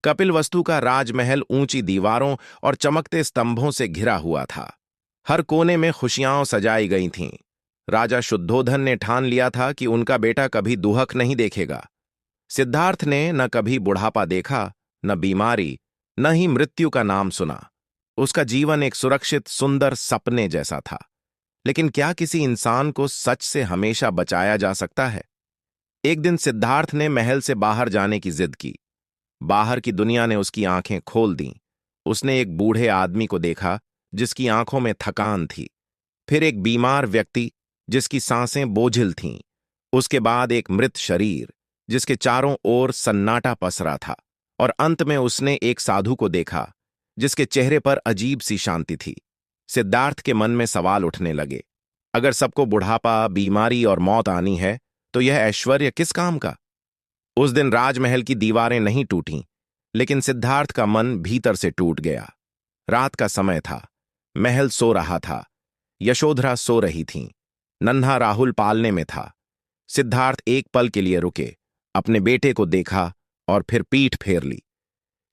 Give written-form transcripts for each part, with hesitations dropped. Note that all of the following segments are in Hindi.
कपिलवस्तु का राजमहल ऊंची दीवारों और चमकते स्तंभों से घिरा हुआ था। हर कोने में खुशियां सजाई गई थीं। राजा शुद्धोधन ने ठान लिया था कि उनका बेटा कभी दुहक नहीं देखेगा। सिद्धार्थ ने न कभी बुढ़ापा देखा, न बीमारी, न ही मृत्यु का नाम सुना। उसका जीवन एक सुरक्षित सुंदर सपने जैसा था। लेकिन क्या किसी इंसान को सच से हमेशा बचाया जा सकता है? एक दिन सिद्धार्थ ने महल से बाहर जाने की जिद की। बाहर की दुनिया ने उसकी आंखें खोल दीं। उसने एक बूढ़े आदमी को देखा जिसकी आंखों में थकान थी, फिर एक बीमार व्यक्ति जिसकी सांसें बोझिल थीं, उसके बाद एक मृत शरीर जिसके चारों ओर सन्नाटा पसरा था, और अंत में उसने एक साधु को देखा जिसके चेहरे पर अजीब सी शांति थी। सिद्धार्थ के मन में सवाल उठने लगे, अगर सबको बुढ़ापा, बीमारी और मौत आनी है तो यह ऐश्वर्य किस काम का? उस दिन राजमहल की दीवारें नहीं टूटीं, लेकिन सिद्धार्थ का मन भीतर से टूट गया। रात का समय था। महल सो रहा था। यशोधरा सो रही थीं। नन्हा राहुल पालने में था। सिद्धार्थ एक पल के लिए रुके, अपने बेटे को देखा और फिर पीठ फेर ली,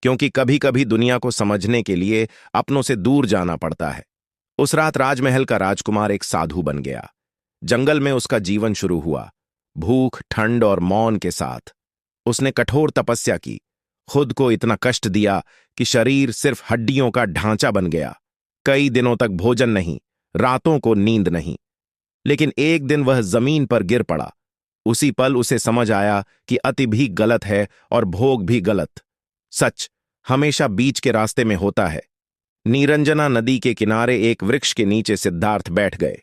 क्योंकि कभी कभी दुनिया को समझने के लिए अपनों से दूर जाना पड़ता है। उस रात राजमहल का राजकुमार एक साधु बन गया। जंगल में उसका जीवन शुरू हुआ, भूख, ठंड और मौन के साथ। उसने कठोर तपस्या की, खुद को इतना कष्ट दिया कि शरीर सिर्फ हड्डियों का ढांचा बन गया। कई दिनों तक भोजन नहीं, रातों को नींद नहीं। लेकिन एक दिन वह जमीन पर गिर पड़ा। उसी पल उसे समझ आया कि अति भी गलत है और भोग भी गलत। सच हमेशा बीच के रास्ते में होता है। नीरंजना नदी के किनारे एक वृक्ष के नीचे सिद्धार्थ बैठ गए।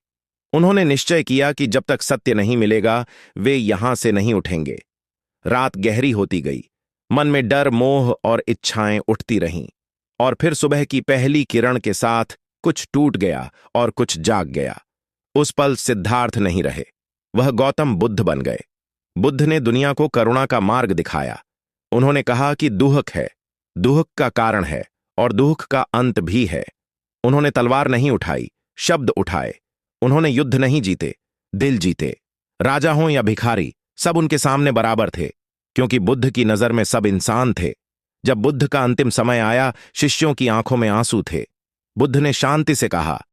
उन्होंने निश्चय किया कि जब तक सत्य नहीं मिलेगा वे यहां से नहीं उठेंगे। रात गहरी होती गई। मन में डर, मोह और इच्छाएं उठती रहीं। और फिर सुबह की पहली किरण के साथ कुछ टूट गया और कुछ जाग गया। उस पल सिद्धार्थ नहीं रहे, वह गौतम बुद्ध बन गए। बुद्ध ने दुनिया को करुणा का मार्ग दिखाया। उन्होंने कहा कि दुहक है, दुहक का कारण है और दुहक का अंत भी है। उन्होंने तलवार नहीं उठाई, शब्द उठाए। उन्होंने युद्ध नहीं जीते, दिल जीते। राजा हों या भिखारी, सब उनके सामने बराबर थे, क्योंकि बुद्ध की नजर में सब इंसान थे। जब बुद्ध का अंतिम समय आया, शिष्यों की आंखों में आंसू थे। बुद्ध ने शांति से कहा,